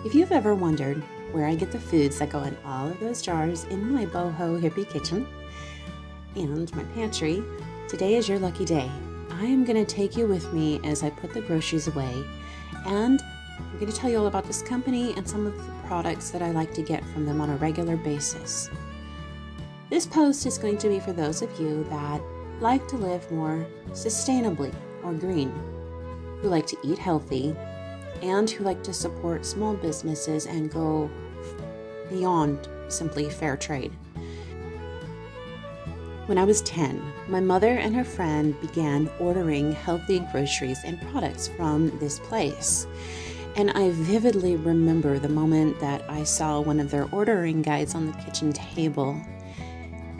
If you've ever wondered where I get the foods that go in all of those jars in my boho hippie kitchen and my pantry, today is your lucky day. I am going to take you with me as I put the groceries away, and I'm going to tell you all about this company and some of the products that I like to get from them on a regular basis. This post is going to be for those of you that like to live more sustainably or green, who like to eat healthy, and who like to support small businesses and go beyond simply fair trade. When I was 10, my mother and her friend began ordering healthy groceries and products from this place. And I vividly remember the moment that I saw one of their ordering guides on the kitchen table.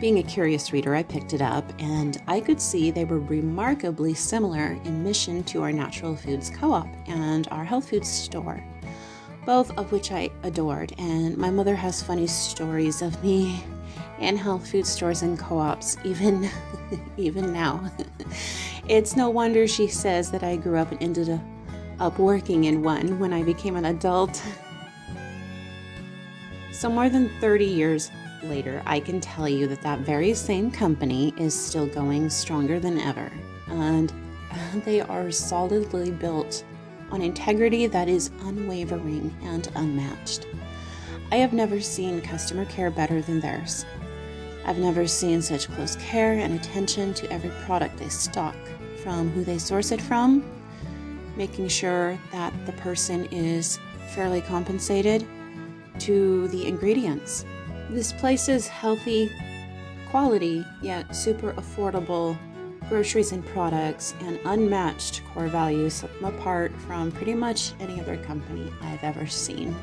Being a curious reader, I picked it up, and I could see they were remarkably similar in mission to our Natural Foods Co-op and our health food store, both of which I adored. And my mother has funny stories of me in health food stores and co-ops, even now. It's no wonder she says that I grew up and ended up working in one when I became an adult. So more than 30 years later, I can tell you that very same company is still going stronger than ever, and they are solidly built on integrity that is unwavering and unmatched. I have never seen customer care better than theirs. I've never seen such close care and attention to every product they stock, from who they source it from, making sure that the person is fairly compensated, to the ingredients. This place's healthy, quality, yet super affordable groceries and products and unmatched core values set them apart from pretty much any other company I've ever seen.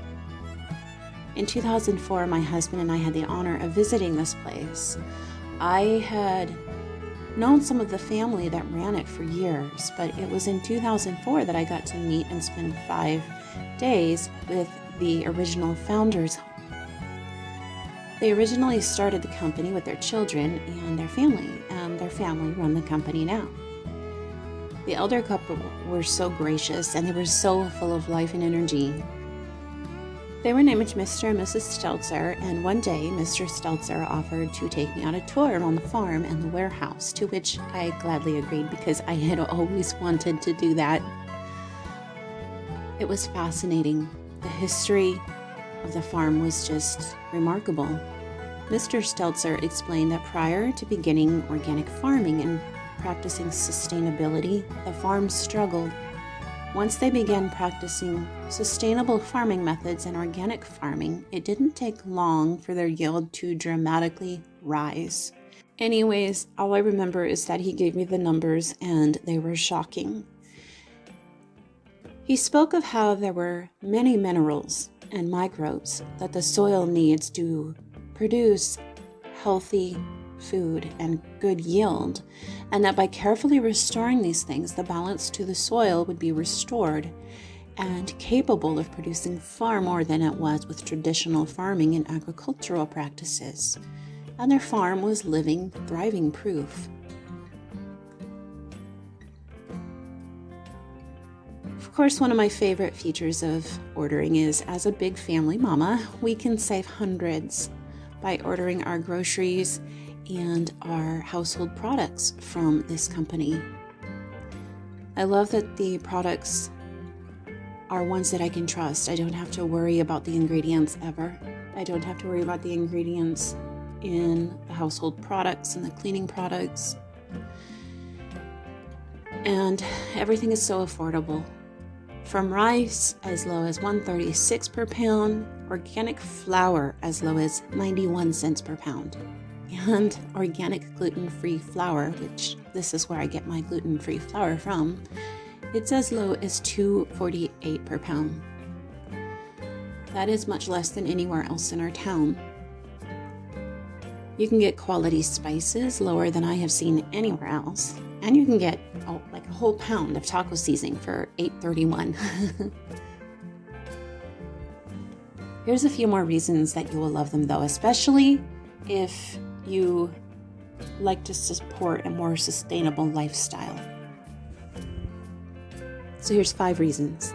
In 2004, my husband and I had the honor of visiting this place. I had known some of the family that ran it for years, but it was in 2004 that I got to meet and spend 5 days with the original founders. They originally started the company with their children and their family run the company now. The elder couple were so gracious, and they were so full of life and energy. They were named Mr. and Mrs. Stelzer, and one day Mr. Stelzer offered to take me on a tour on the farm and the warehouse, to which I gladly agreed because I had always wanted to do that. It was fascinating. The history of the farm was just remarkable. Mr. Stelzer explained that prior to beginning organic farming and practicing sustainability, the farm struggled. Once they began practicing sustainable farming methods and organic farming, it didn't take long for their yield to dramatically rise. Anyways, all I remember is that he gave me the numbers, and they were shocking. He spoke of how there were many minerals and microbes that the soil needs to produce healthy food and good yield, and that by carefully restoring these things, the balance to the soil would be restored and capable of producing far more than it was with traditional farming and agricultural practices. And their farm was living, thriving proof. Of course, one of my favorite features of ordering is, as a big family mama, we can save hundreds by ordering our groceries and our household products from this company. I love that the products are ones that I can trust. I don't have to worry about the ingredients ever. I don't have to worry about the ingredients in the household products and the cleaning products. And everything is so affordable. From rice as low as $1.36 per pound, organic flour as low as 91 cents per pound, and organic gluten-free flour, which this is where I get my gluten-free flour from, it's as low as $2.48 per pound. That is much less than anywhere else in our town. You can get quality spices lower than I have seen anywhere else. And you can get like a whole pound of taco seasoning for $8.31. Here's a few more reasons that you will love them though, especially if you like to support a more sustainable lifestyle. So here's 5 reasons.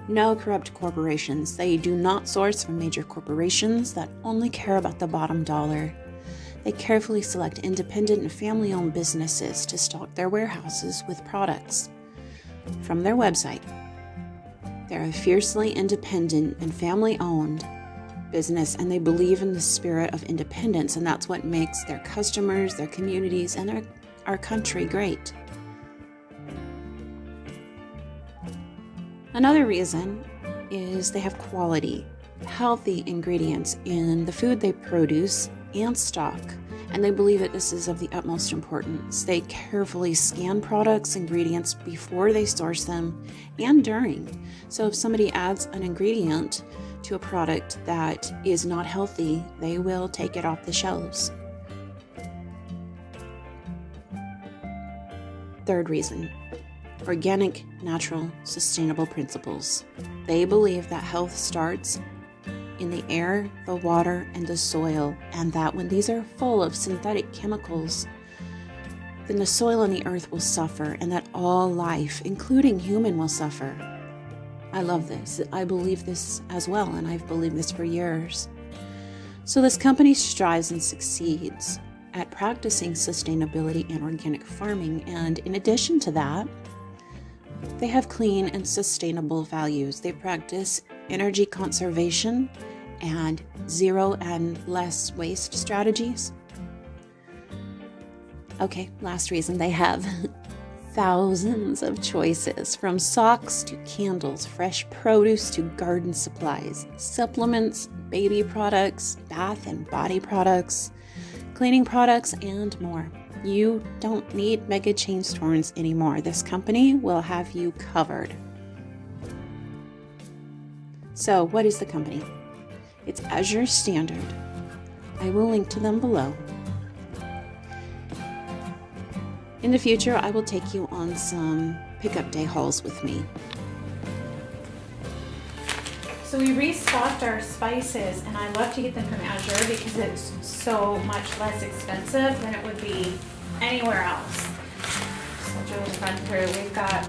No corrupt corporations. They do not source from major corporations that only care about the bottom dollar. They carefully select independent and family-owned businesses to stock their warehouses with products from their website. They're a fiercely independent and family-owned business, and they believe in the spirit of independence, and that's what makes their customers, their communities, and our country great. Another reason is they have quality, healthy ingredients in the food they produce and stock, and they believe that this is of the utmost importance. They carefully scan products, ingredients before they source them and during. So if somebody adds an ingredient to a product that is not healthy, they will take it off the shelves. Third reason, organic, natural, sustainable principles. They believe that health starts in the air, the water, and the soil, and that when these are full of synthetic chemicals, then the soil and the earth will suffer, and that all life, including human, will suffer. I love this. I believe this as well, and I've believed this for years. So this company strives and succeeds at practicing sustainability and organic farming, and in addition to that, they have clean and sustainable values. They practice energy conservation and zero and less waste strategies. Okay, last reason, they have thousands of choices, from socks to candles, fresh produce to garden supplies, supplements, baby products, bath and body products, cleaning products, and more. You don't need mega chain stores anymore. This company will have you covered. So, what is the company? It's Azure Standard. I will link to them below. In the future, I will take you on some pickup day hauls with me. So we restocked our spices, and I love to get them from Azure because it's so much less expensive than it would be anywhere else. So I'll just run through. We've got,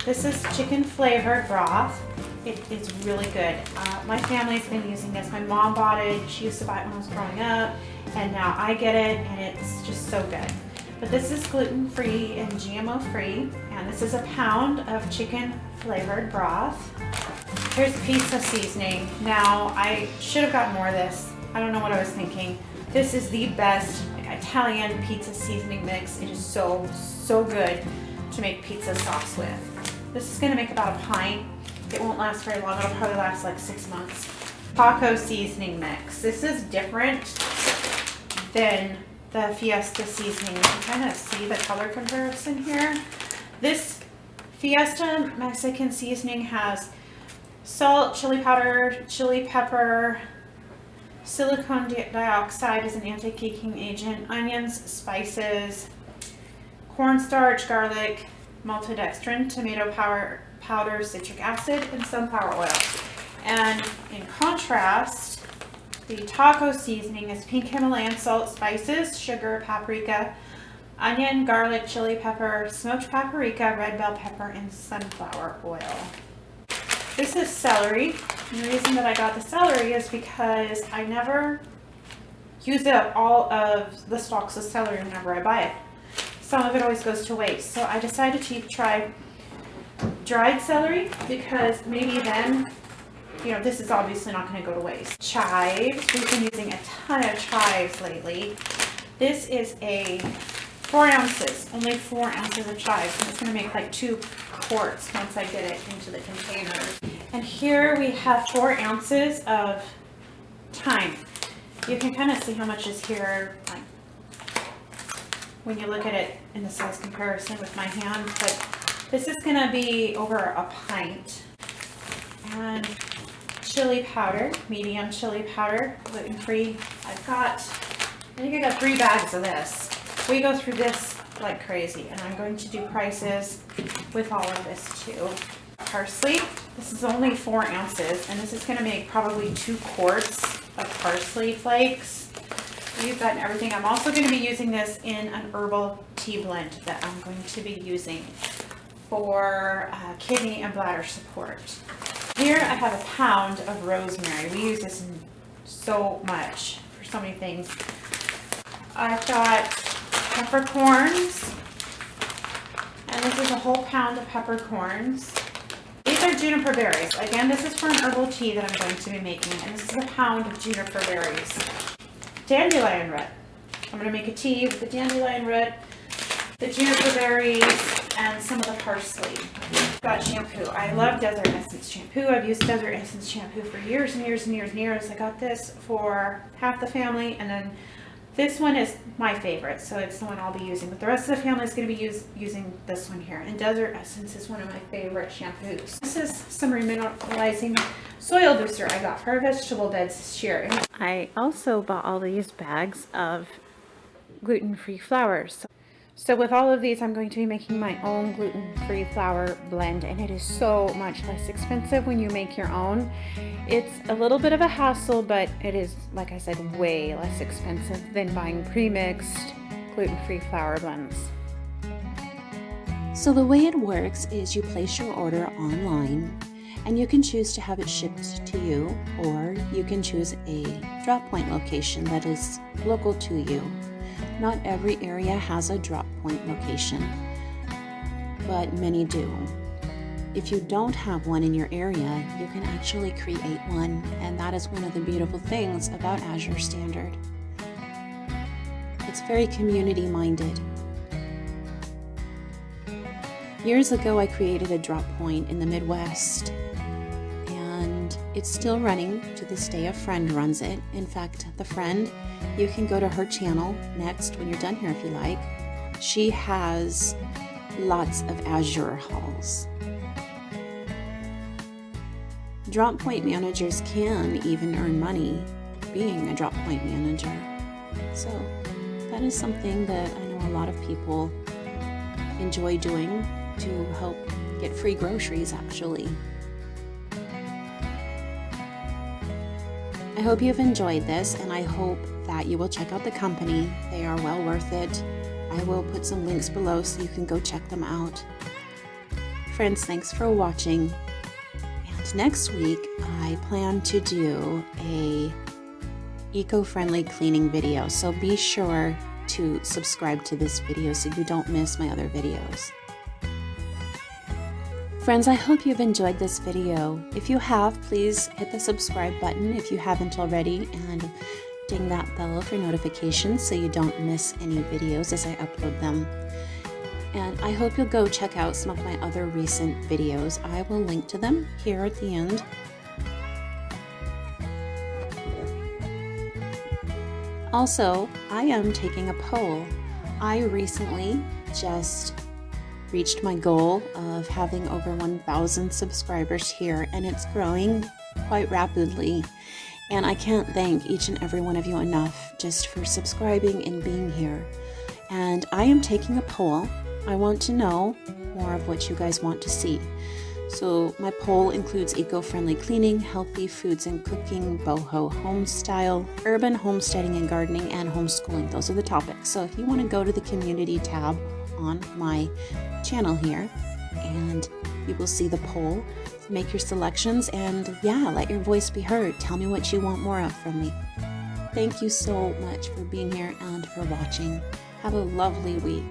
this is chicken flavored broth. It is really good. My family's been using this. My mom bought it. She used to buy it when I was growing up, and now I get it, and it's just so good. But this is gluten-free and GMO-free, and this is a pound of chicken flavored broth. Here's pizza seasoning. Now, I should have gotten more of this. I don't know what I was thinking. This is the best Italian pizza seasoning mix. It is so, so good to make pizza sauce with. This is gonna make about a pint. It won't last very long. It'll probably last like 6 months. Taco seasoning mix. This is different than the Fiesta seasoning. You can kind of see the color comparison here. This Fiesta Mexican seasoning has salt, chili powder, chili pepper, silicone dioxide is an anti-caking agent, onions, spices, cornstarch, garlic, maltodextrin, tomato powder, citric acid, and sunflower oil. And in contrast, the taco seasoning is pink Himalayan salt, spices, sugar, paprika, onion, garlic, chili pepper, smoked paprika, red bell pepper, and sunflower oil. This is celery. And the reason that I got the celery is because I never use up all of the stalks of celery whenever I buy it. Some of it always goes to waste. So I decided to try dried celery because maybe then, you know, this is obviously not going to go to waste. Chives. We've been using a ton of chives lately. This is a 4 ounces, only 4 ounces of chives. And it's going to make like 2 quarts once I get it into the container. And here we have 4 ounces of thyme. You can kind of see how much is here, like, when you look at it in the size comparison with my hand, but this is going to be over a pint. And chili powder, medium chili powder, gluten-free. I think I got 3 bags of this. We go through this like crazy, and I'm going to do prices with all of this too. Parsley, this is only 4 ounces, and this is going to make probably 2 quarts of parsley flakes. Use that and everything. I'm also going to be using this in an herbal tea blend that I'm going to be using for kidney and bladder support. Here I have a pound of rosemary. We use this so much for so many things. I've got peppercorns, and this is a whole pound of peppercorns. These are juniper berries. Again, this is for an herbal tea that I'm going to be making, and this is a pound of juniper berries. Dandelion root. I'm going to make a tea with the dandelion root, the juniper berries, and some of the parsley. Got shampoo. I love Desert Essence shampoo. I've used Desert Essence shampoo for years and years and years and years. I got this for half the family, and then this one is my favorite, so it's the one I'll be using. But the rest of the family is going to be using this one here. And Desert Essence is one of my favorite shampoos. This is some remineralizing soil booster I got for our vegetable beds this year. I also bought all these bags of gluten-free flours. So with all of these, I'm going to be making my own gluten-free flour blend, and it is so much less expensive when you make your own. It's a little bit of a hassle, but it is, like I said, way less expensive than buying pre-mixed gluten-free flour blends. So the way it works is you place your order online, and you can choose to have it shipped to you, or you can choose a drop point location that is local to you. Not every area has a drop point location, but many do. If you don't have one in your area, you can actually create one, and that is one of the beautiful things about Azure Standard. It's very community-minded. Years ago, I created a drop point in the Midwest, and it's still running to this day. A friend runs it. In fact, the friend, you can go to her channel next when you're done here if you like. She has lots of Azure hauls. Drop point managers can even earn money being a drop point manager. So that is something that I know a lot of people enjoy doing to help get free groceries, actually. I hope you've enjoyed this, and I hope that you will check out the company. They are well worth it. I will put some links below so you can go check them out. Friends, thanks for watching. And next week, I plan to do a eco-friendly cleaning video, so be sure to subscribe to this video so you don't miss my other videos. Friends, I hope you've enjoyed this video. If you have, please hit the subscribe button if you haven't already, and ding that bell for notifications so you don't miss any videos as I upload them. And I hope you'll go check out some of my other recent videos. I will link to them here at the end. Also, I am taking a poll. I recently just reached my goal of having over 1,000 subscribers here, and it's growing quite rapidly. And I can't thank each and every one of you enough just for subscribing and being here. And I am taking a poll. I want to know more of what you guys want to see. So my poll includes eco-friendly cleaning, healthy foods and cooking, boho home style, urban homesteading and gardening, and homeschooling. Those are the topics. So if you want to go to the community tab on my channel here, and you will see the poll. Make your selections, and yeah, let your voice be heard. Tell me what you want more of from me. Thank you so much for being here and for watching. Have a lovely week.